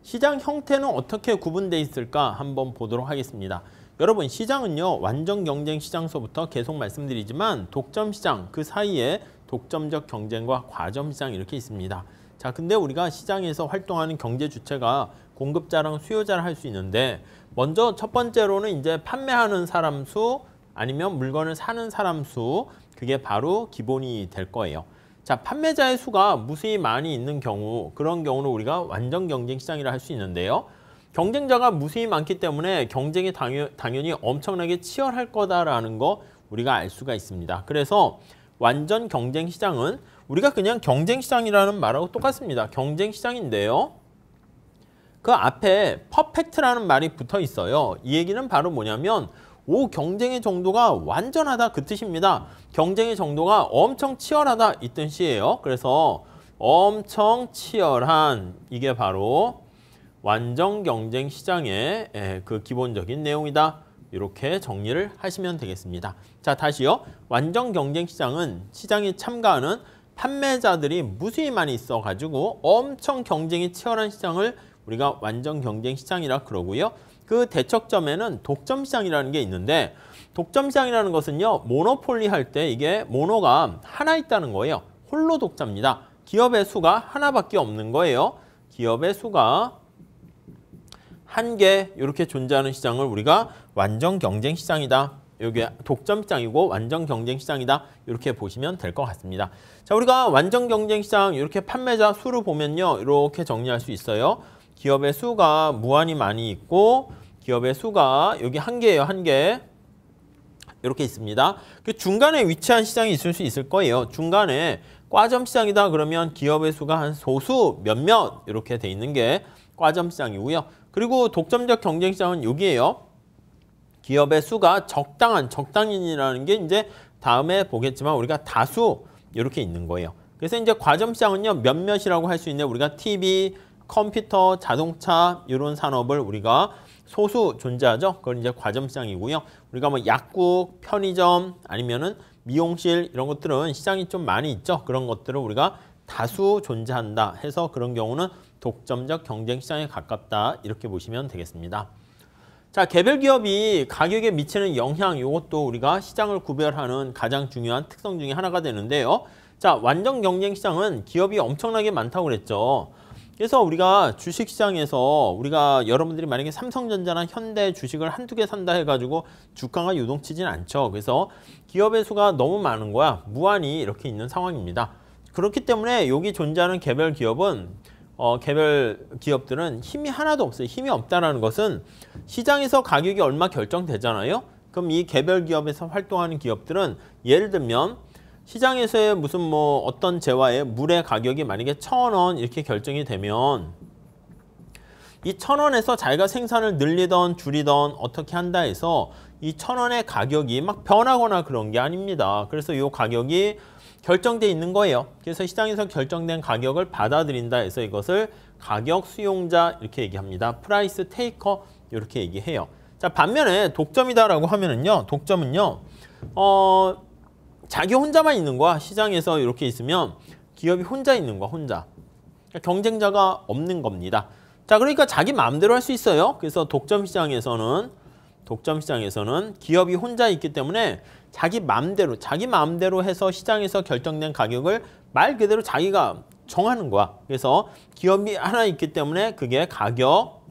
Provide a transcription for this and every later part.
시장 형태는 어떻게 구분되어 있을까 한번 보도록 하겠습니다. 여러분, 시장은요, 완전 경쟁 시장서부터 계속 말씀드리지만 독점 시장, 그 사이에 독점적 경쟁과 과점 시장 이렇게 있습니다. 자, 근데 우리가 시장에서 활동하는 경제 주체가 공급자랑 수요자를 할 수 있는데, 먼저 첫 번째로는 이제 판매하는 사람 수 아니면 물건을 사는 사람 수, 그게 바로 기본이 될 거예요. 자, 판매자의 수가 무수히 많이 있는 경우, 그런 경우는 우리가 완전 경쟁 시장이라 할 수 있는데요. 경쟁자가 무수히 많기 때문에 경쟁이 당연히 엄청나게 치열할 거다라는 거 우리가 알 수가 있습니다. 그래서 완전 경쟁 시장은 우리가 그냥 경쟁 시장이라는 말하고 똑같습니다. 경쟁 시장인데요. 그 앞에 퍼펙트라는 말이 붙어 있어요. 이 얘기는 바로 뭐냐면 경쟁의 정도가 완전하다 그 뜻입니다. 경쟁의 정도가 엄청 치열하다 이 뜻이에요. 그래서 엄청 치열한, 이게 바로 완전 경쟁 시장의 그 기본적인 내용이다. 이렇게 정리를 하시면 되겠습니다. 자, 다시요. 완전 경쟁 시장은 시장에 참가하는 판매자들이 무수히 많이 있어가지고 엄청 경쟁이 치열한 시장을 우리가 완전 경쟁 시장이라 그러고요. 그 대척점에는 독점 시장이라는 게 있는데, 독점 시장이라는 것은요, 모노폴리 할 때 이게 모노가 하나 있다는 거예요. 홀로 독자입니다. 기업의 수가 하나밖에 없는 거예요. 기업의 수가 한 개 이렇게 존재하는 시장을 우리가 완전 경쟁 시장이다. 여기 독점 시장이고 완전 경쟁 시장이다. 이렇게 보시면 될 것 같습니다. 자, 우리가 완전 경쟁 시장 이렇게 판매자 수를 보면요, 이렇게 정리할 수 있어요. 기업의 수가 무한히 많이 있고, 기업의 수가 여기 한 개예요, 한 개. 이렇게 있습니다. 그 중간에 위치한 시장이 있을 수 있을 거예요. 중간에 과점 시장이다 그러면 기업의 수가 한 소수 몇몇 이렇게 돼 있는 게 과점 시장이고요. 그리고 독점적 경쟁 시장은 여기에요. 기업의 수가 적당인이라는 게 이제 다음에 보겠지만 우리가 다수 이렇게 있는 거예요. 그래서 이제 과점 시장은요, 몇몇이라고 할 수 있는데 우리가 TV, 컴퓨터, 자동차 이런 산업을 우리가 소수 존재하죠. 그건 이제 과점 시장이고요. 우리가 뭐 약국, 편의점 아니면은 미용실 이런 것들은 시장이 좀 많이 있죠. 그런 것들을 우리가 다수 존재한다 해서 그런 경우는 독점적 경쟁 시장에 가깝다 이렇게 보시면 되겠습니다. 자, 개별 기업이 가격에 미치는 영향, 이것도 우리가 시장을 구별하는 가장 중요한 특성 중에 하나가 되는데요. 자, 완전 경쟁 시장은 기업이 엄청나게 많다고 그랬죠. 그래서 우리가 주식시장에서 우리가 여러분들이 만약에 삼성전자나 현대 주식을 한두 개 산다 해가지고 주가가 유동치진 않죠. 그래서 기업의 수가 너무 많은 거야. 무한히 이렇게 있는 상황입니다. 그렇기 때문에 여기 존재하는 개별 기업은 개별 기업들은 힘이 하나도 없어요. 힘이 없다는 것은 시장에서 가격이 얼마 결정되잖아요. 그럼 이 개별 기업에서 활동하는 기업들은 예를 들면 시장에서의 무슨 뭐 어떤 재화의 물의 가격이 만약에 1,000원 이렇게 결정이 되면 이 1,000원에서 자기가 생산을 늘리던 줄이던 어떻게 한다 해서 이 1,000원의 가격이 막 변하거나 그런 게 아닙니다. 그래서 이 가격이 결정돼 있는 거예요. 그래서 시장에서 결정된 가격을 받아들인다 해서 이것을 가격 수용자 이렇게 얘기합니다. 프라이스 테이커 이렇게 얘기해요. 자, 반면에 독점이다라고 하면은요, 독점은요, 자기 혼자만 있는 거야. 시장에서 이렇게 있으면 기업이 혼자 있는 거야, 혼자. 그러니까 경쟁자가 없는 겁니다. 자, 그러니까 자기 마음대로 할 수 있어요. 그래서 독점 시장에서는 기업이 혼자 있기 때문에 자기 마음대로 해서 시장에서 결정된 가격을 말 그대로 자기가 정하는 거야. 그래서 기업이 하나 있기 때문에 그게 가격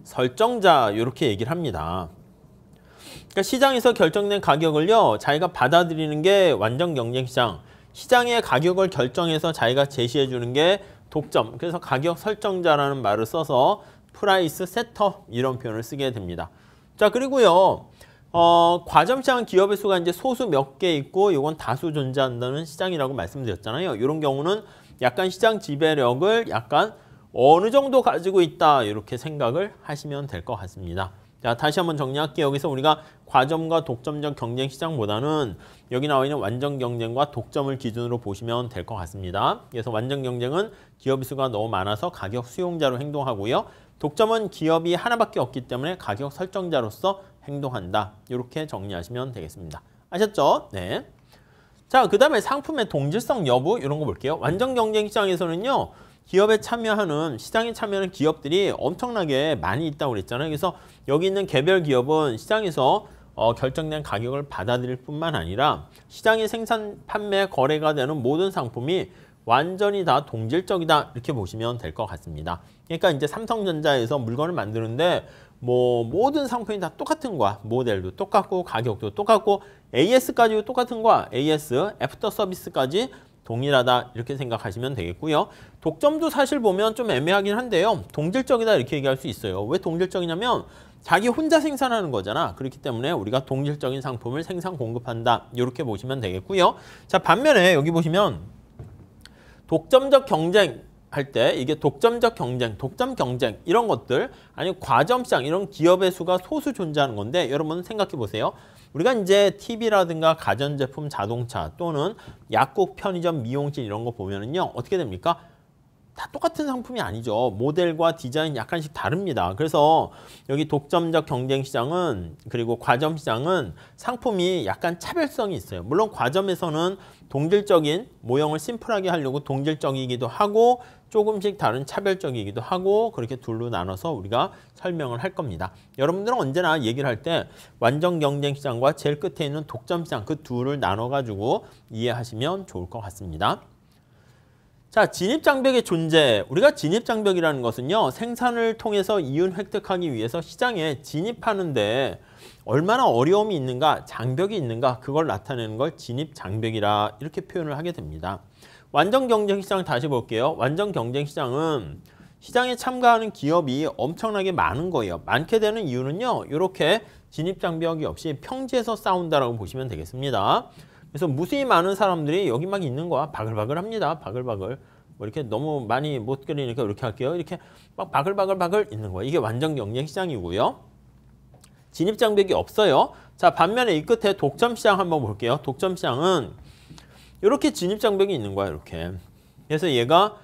설정자 이렇게 얘기를 합니다. 그러니까 시장에서 결정된 가격을요, 자기가 받아들이는 게 완전 경쟁 시장. 시장의 가격을 결정해서 자기가 제시해 주는 게 독점. 그래서 가격 설정자라는 말을 써서 프라이스 세터 이런 표현을 쓰게 됩니다. 자, 그리고요, 과점 시장은 기업의 수가 이제 소수 몇 개 있고 이건 다수 존재한다는 시장이라고 말씀드렸잖아요. 이런 경우는 약간 시장 지배력을 약간 어느 정도 가지고 있다 이렇게 생각을 하시면 될 것 같습니다. 자, 다시 한번 정리할게요. 여기서 우리가 과점과 독점적 경쟁 시장보다는 여기 나와 있는 완전 경쟁과 독점을 기준으로 보시면 될 것 같습니다. 그래서 완전 경쟁은 기업 수가 너무 많아서 가격 수용자로 행동하고요. 독점은 기업이 하나밖에 없기 때문에 가격 설정자로서 행동한다. 이렇게 정리하시면 되겠습니다. 아셨죠? 네. 자, 그 다음에 상품의 동질성 여부 이런 거 볼게요. 완전 경쟁 시장에서는요, 기업에 참여하는 시장에 참여하는 기업들이 엄청나게 많이 있다고 그랬잖아요. 그래서 여기 있는 개별 기업은 시장에서 결정된 가격을 받아들일 뿐만 아니라 시장의 생산, 판매, 거래가 되는 모든 상품이 완전히 다 동질적이다 이렇게 보시면 될 것 같습니다. 그러니까 이제 삼성전자에서 물건을 만드는데 뭐 모든 상품이 다 똑같은 거야. 모델도 똑같고 가격도 똑같고 AS까지도 똑같은 거야. AS, 애프터 서비스까지 동일하다 이렇게 생각하시면 되겠고요. 독점도 사실 보면 좀 애매하긴 한데요. 동질적이다 이렇게 얘기할 수 있어요. 왜 동질적이냐면 자기 혼자 생산하는 거잖아. 그렇기 때문에 우리가 동질적인 상품을 생산 공급한다 이렇게 보시면 되겠고요. 자, 반면에 여기 보시면 독점적 경쟁 할 때 이게 독점적 경쟁, 독점 경쟁 이런 것들 아니면 과점시장 이런 기업의 수가 소수 존재하는 건데 여러분 생각해 보세요. 우리가 이제 TV라든가 가전제품, 자동차 또는 약국, 편의점, 미용실 이런 거 보면은요 어떻게 됩니까? 다 똑같은 상품이 아니죠. 모델과 디자인 약간씩 다릅니다. 그래서 여기 독점적 경쟁 시장은 그리고 과점 시장은 상품이 약간 차별성이 있어요. 물론 과점에서는 동질적인 모형을 심플하게 하려고 동질적이기도 하고 조금씩 다른 차별적이기도 하고 그렇게 둘로 나눠서 우리가 설명을 할 겁니다. 여러분들은 언제나 얘기를 할 때 완전 경쟁 시장과 제일 끝에 있는 독점 시장 그 둘을 나눠가지고 이해하시면 좋을 것 같습니다. 자, 진입장벽의 존재. 우리가 진입장벽이라는 것은요. 생산을 통해서 이윤 획득하기 위해서 시장에 진입하는데 얼마나 어려움이 있는가, 장벽이 있는가 그걸 나타내는 걸 진입장벽이라 이렇게 표현을 하게 됩니다. 완전 경쟁 시장 다시 볼게요. 완전 경쟁 시장은 시장에 참가하는 기업이 엄청나게 많은 거예요. 많게 되는 이유는요. 이렇게 진입장벽이 없이 평지에서 싸운다라고 보시면 되겠습니다. 그래서 무수히 많은 사람들이 여기 막 있는 거야. 바글바글 합니다. 바글바글. 뭐 이렇게 너무 많이 못 그리니까 이렇게 할게요. 이렇게 막 바글바글 있는 거야. 이게 완전 경쟁 시장이고요. 진입장벽이 없어요. 자, 반면에 이 끝에 독점 시장 한번 볼게요. 독점 시장은 이렇게 진입장벽이 있는 거야. 이렇게. 그래서 얘가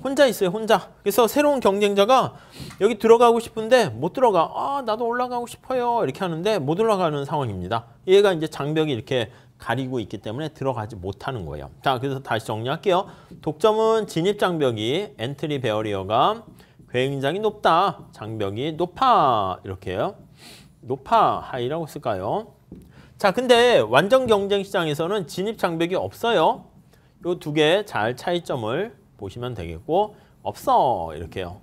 혼자 있어요. 혼자. 그래서 새로운 경쟁자가 여기 들어가고 싶은데 못 들어가. 아, 나도 올라가고 싶어요. 이렇게 하는데 못 올라가는 상황입니다. 얘가 이제 장벽이 이렇게 가리고 있기 때문에 들어가지 못하는 거예요. 자, 그래서 다시 정리할게요. 독점은 진입장벽이 엔트리 베어리어가 굉장히 높다. 장벽이 높아. 이렇게요. 높아. 하이라고 쓸까요? 자, 근데 완전 경쟁 시장에서는 진입장벽이 없어요. 이 두 개 잘 차이점을 보시면 되겠고 없어. 이렇게요.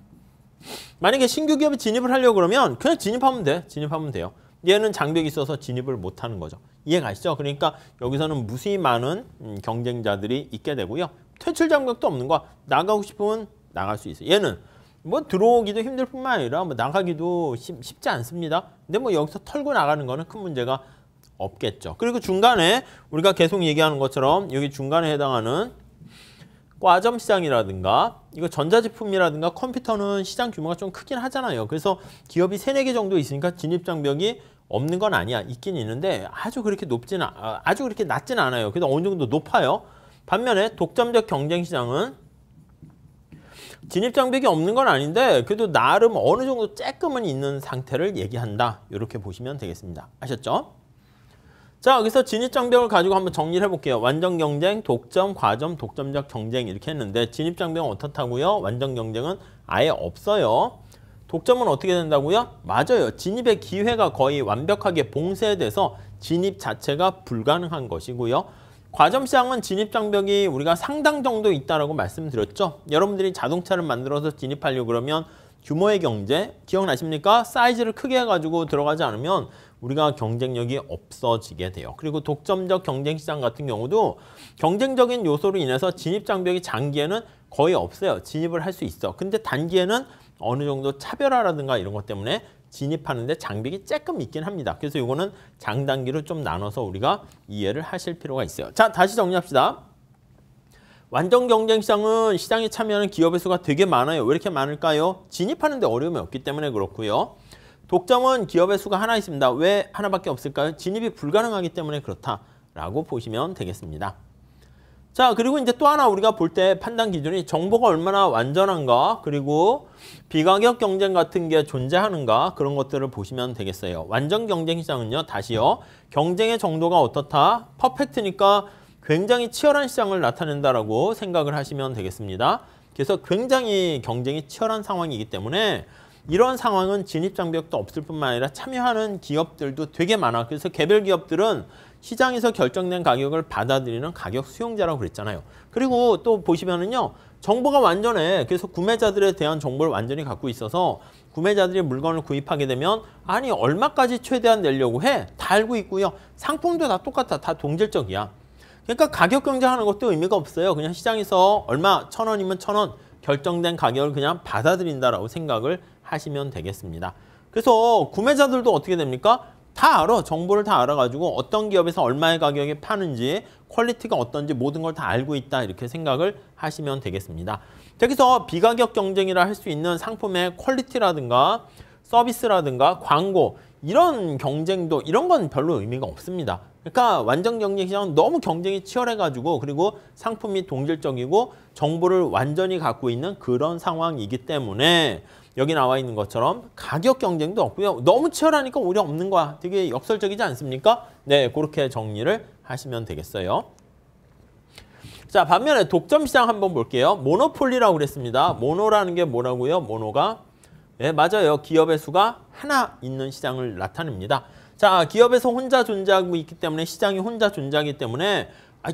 만약에 신규 기업에 진입을 하려고 그러면 그냥 진입하면 돼. 진입하면 돼요. 얘는 장벽이 있어서 진입을 못하는 거죠. 이해가시죠? 그러니까 여기서는 무수히 많은 경쟁자들이 있게 되고요. 퇴출 장벽도 없는 거야. 나가고 싶으면 나갈 수 있어요. 얘는 뭐 들어오기도 힘들 뿐만 아니라 뭐 나가기도 쉽지 않습니다. 근데 뭐 여기서 털고 나가는 거는 큰 문제가 없겠죠. 그리고 중간에 우리가 계속 얘기하는 것처럼 여기 중간에 해당하는 과점 시장이라든가 이거 전자제품이라든가 컴퓨터는 시장 규모가 좀 크긴 하잖아요. 그래서 기업이 3, 4개 정도 있으니까 진입장벽이 없는 건 아니야. 있긴 있는데 아주 그렇게 아주 그렇게 낮진 않아요. 그래도 어느 정도 높아요. 반면에 독점적 경쟁 시장은 진입장벽이 없는 건 아닌데 그래도 나름 어느 정도 쬐끔은 있는 상태를 얘기한다. 이렇게 보시면 되겠습니다. 아셨죠? 자, 여기서 진입장벽을 가지고 한번 정리를 해볼게요. 완전 경쟁, 독점, 과점, 독점적 경쟁 이렇게 했는데 진입장벽은 어떻다고요? 완전 경쟁은 아예 없어요. 독점은 어떻게 된다고요? 맞아요. 진입의 기회가 거의 완벽하게 봉쇄돼서 진입 자체가 불가능한 것이고요. 과점 시장은 진입장벽이 우리가 상당 정도 있다라고 말씀드렸죠. 여러분들이 자동차를 만들어서 진입하려고 그러면 규모의 경제, 기억나십니까? 사이즈를 크게 해가지고 들어가지 않으면 우리가 경쟁력이 없어지게 돼요. 그리고 독점적 경쟁 시장 같은 경우도 경쟁적인 요소로 인해서 진입 장벽이 장기에는 거의 없어요. 진입을 할 수 있어. 근데 단기에는 어느 정도 차별화라든가 이런 것 때문에 진입하는데 장벽이 조금 있긴 합니다. 그래서 이거는 장단기로 좀 나눠서 우리가 이해를 하실 필요가 있어요. 자, 다시 정리합시다. 완전 경쟁 시장은 시장에 참여하는 기업의 수가 되게 많아요. 왜 이렇게 많을까요? 진입하는데 어려움이 없기 때문에 그렇고요. 독점은 기업의 수가 하나 있습니다. 왜 하나밖에 없을까요? 진입이 불가능하기 때문에 그렇다라고 보시면 되겠습니다. 자, 그리고 이제 또 하나 우리가 볼 때 판단 기준이 정보가 얼마나 완전한가, 그리고 비가격 경쟁 같은 게 존재하는가, 그런 것들을 보시면 되겠어요. 완전 경쟁 시장은요, 다시요, 경쟁의 정도가 어떻다? 퍼펙트니까 굉장히 치열한 시장을 나타낸다라고 생각을 하시면 되겠습니다. 그래서 굉장히 경쟁이 치열한 상황이기 때문에 이런 상황은 진입장벽도 없을 뿐만 아니라 참여하는 기업들도 되게 많아. 그래서 개별 기업들은 시장에서 결정된 가격을 받아들이는 가격 수용자라고 그랬잖아요. 그리고 또 보시면은요. 정보가 완전해. 그래서 구매자들에 대한 정보를 완전히 갖고 있어서 구매자들이 물건을 구입하게 되면 아니 얼마까지 최대한 내려고 해? 다 알고 있고요. 상품도 다 똑같아. 다 동질적이야. 그러니까 가격 경쟁하는 것도 의미가 없어요. 그냥 시장에서 얼마 1,000원이면 1,000원 결정된 가격을 그냥 받아들인다라고 생각을 하시면 되겠습니다. 그래서 구매자들도 어떻게 됩니까? 다 알아. 정보를 다 알아가지고 어떤 기업에서 얼마의 가격에 파는지 퀄리티가 어떤지 모든 걸 다 알고 있다 이렇게 생각을 하시면 되겠습니다. 여기서 비가격 경쟁이라 할 수 있는 상품의 퀄리티라든가 서비스라든가 광고 이런 경쟁도 이런 건 별로 의미가 없습니다. 그러니까 완전 경쟁 시장은 너무 경쟁이 치열해가지고 그리고 상품이 동질적이고 정보를 완전히 갖고 있는 그런 상황이기 때문에 여기 나와 있는 것처럼 가격 경쟁도 없고요. 너무 치열하니까 오히려 없는 거야. 되게 역설적이지 않습니까? 네, 그렇게 정리를 하시면 되겠어요. 자, 반면에 독점 시장 한번 볼게요. 모노폴리라고 그랬습니다. 모노라는 게 뭐라고요? 모노가 네, 맞아요. 기업의 수가 하나 있는 시장을 나타냅니다. 자, 기업에서 혼자 존재하고 있기 때문에 시장이 혼자 존재하기 때문에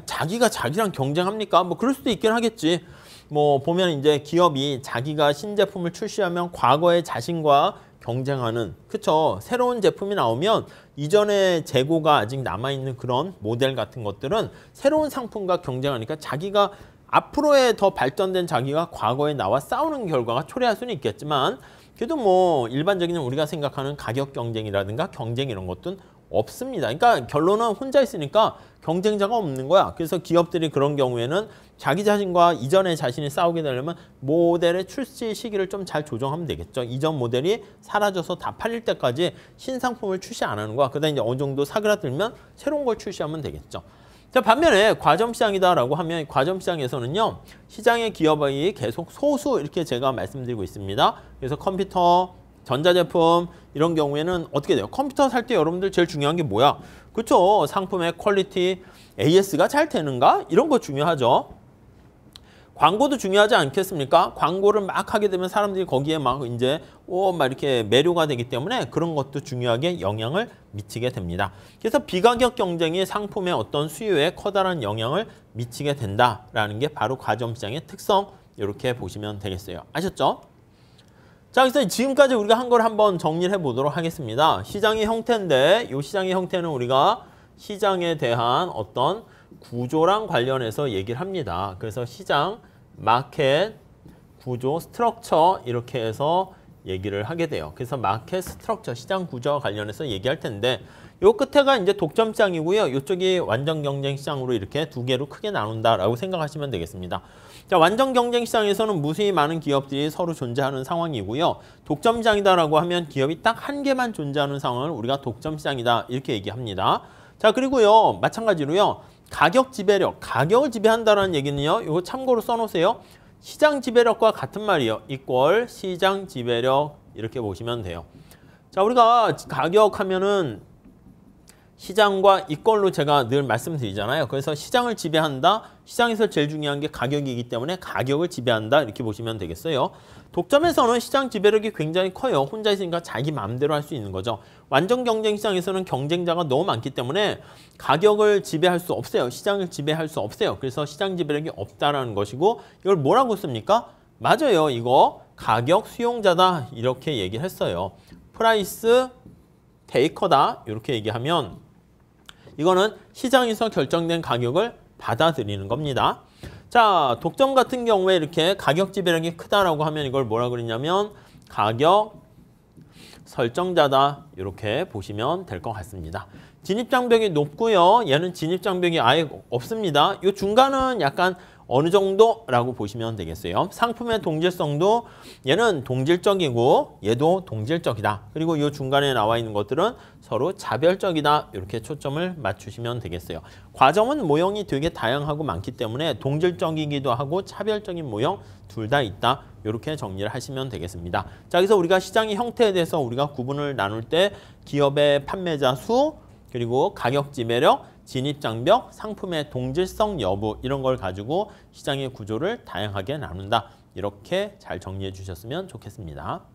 자기가 자기랑 경쟁합니까? 뭐 그럴 수도 있긴 하겠지. 뭐 보면 이제 기업이 자기가 신제품을 출시하면 과거의 자신과 경쟁하는 그쵸? 새로운 제품이 나오면 이전의 재고가 아직 남아있는 그런 모델 같은 것들은 새로운 상품과 경쟁하니까 자기가 앞으로의 더 발전된 자기가 과거에 나와 싸우는 결과가 초래할 수는 있겠지만 그래도 뭐 일반적인 우리가 생각하는 가격 경쟁이라든가 경쟁 이런 것들은 없습니다. 그러니까 결론은 혼자 있으니까 경쟁자가 없는 거야. 그래서 기업들이 그런 경우에는 자기 자신과 이전의 자신이 싸우게 되려면 모델의 출시 시기를 좀 잘 조정하면 되겠죠. 이전 모델이 사라져서 다 팔릴 때까지 신상품을 출시 안 하는 거야. 그러다 이제 어느 정도 사그라들면 새로운 걸 출시하면 되겠죠. 자, 반면에 과점시장이다라고 하면 과점시장에서는요. 시장의 기업이 계속 소수 이렇게 제가 말씀드리고 있습니다. 그래서 컴퓨터, 전자제품 이런 경우에는 어떻게 돼요? 컴퓨터 살 때 여러분들 제일 중요한 게 뭐야? 그렇죠? 상품의 퀄리티, AS가 잘 되는가? 이런 거 중요하죠. 광고도 중요하지 않겠습니까? 광고를 막 하게 되면 사람들이 거기에 막 이제 막 이렇게 매료가 되기 때문에 그런 것도 중요하게 영향을 미치게 됩니다. 그래서 비가격 경쟁이 상품의 어떤 수요에 커다란 영향을 미치게 된다라는 게 바로 과점시장의 특성 이렇게 보시면 되겠어요. 아셨죠? 자, 그래서 지금까지 우리가 한 걸 한번 정리를 해보도록 하겠습니다. 시장의 형태인데 이 시장의 형태는 우리가 시장에 대한 어떤 구조랑 관련해서 얘기를 합니다. 그래서 시장, 마켓, 구조, 스트럭처 이렇게 해서 얘기를 하게 돼요. 그래서 마켓, 스트럭처, 시장 구조와 관련해서 얘기할 텐데 요 끝에가 이제 독점 시장이고요. 이쪽이 완전 경쟁 시장으로 이렇게 두 개로 크게 나눈다라고 생각하시면 되겠습니다. 자, 완전 경쟁 시장에서는 무수히 많은 기업들이 서로 존재하는 상황이고요. 독점 시장이다라고 하면 기업이 딱 한 개만 존재하는 상황을 우리가 독점 시장이다 이렇게 얘기합니다. 자, 그리고요. 마찬가지로요. 가격 지배력, 가격을 지배한다는 얘기는요. 이거 참고로 써놓으세요. 시장 지배력과 같은 말이에요. 이퀄 시장 지배력 이렇게 보시면 돼요. 자, 우리가 가격 하면은 시장과 이퀄로 제가 늘 말씀드리잖아요. 그래서 시장을 지배한다. 시장에서 제일 중요한 게 가격이기 때문에 가격을 지배한다. 이렇게 보시면 되겠어요. 독점에서는 시장 지배력이 굉장히 커요. 혼자 있으니까 자기 마음대로 할 수 있는 거죠. 완전 경쟁 시장에서는 경쟁자가 너무 많기 때문에 가격을 지배할 수 없어요. 시장을 지배할 수 없어요. 그래서 시장 지배력이 없다라는 것이고 이걸 뭐라고 씁니까? 맞아요. 이거 가격 수용자다. 이렇게 얘기를 했어요. 프라이스 테이커다. 이렇게 얘기하면 이거는 시장에서 결정된 가격을 받아들이는 겁니다. 자, 독점 같은 경우에 이렇게 가격 지배력이 크다라고 하면 이걸 뭐라 그러냐면 가격 설정자다. 이렇게 보시면 될 것 같습니다. 진입장벽이 높고요. 얘는 진입장벽이 아예 없습니다. 이 중간은 약간 어느 정도라고 보시면 되겠어요. 상품의 동질성도 얘는 동질적이고 얘도 동질적이다. 그리고 이 중간에 나와 있는 것들은 서로 차별적이다. 이렇게 초점을 맞추시면 되겠어요. 과점은 모형이 되게 다양하고 많기 때문에 동질적이기도 하고 차별적인 모형 둘 다 있다. 이렇게 정리를 하시면 되겠습니다. 자, 그래서 우리가 시장의 형태에 대해서 우리가 구분을 나눌 때 기업의 판매자 수 그리고 가격 지배력, 진입장벽, 상품의 동질성 여부 이런 걸 가지고 시장의 구조를 다양하게 나눈다. 이렇게 잘 정리해 주셨으면 좋겠습니다.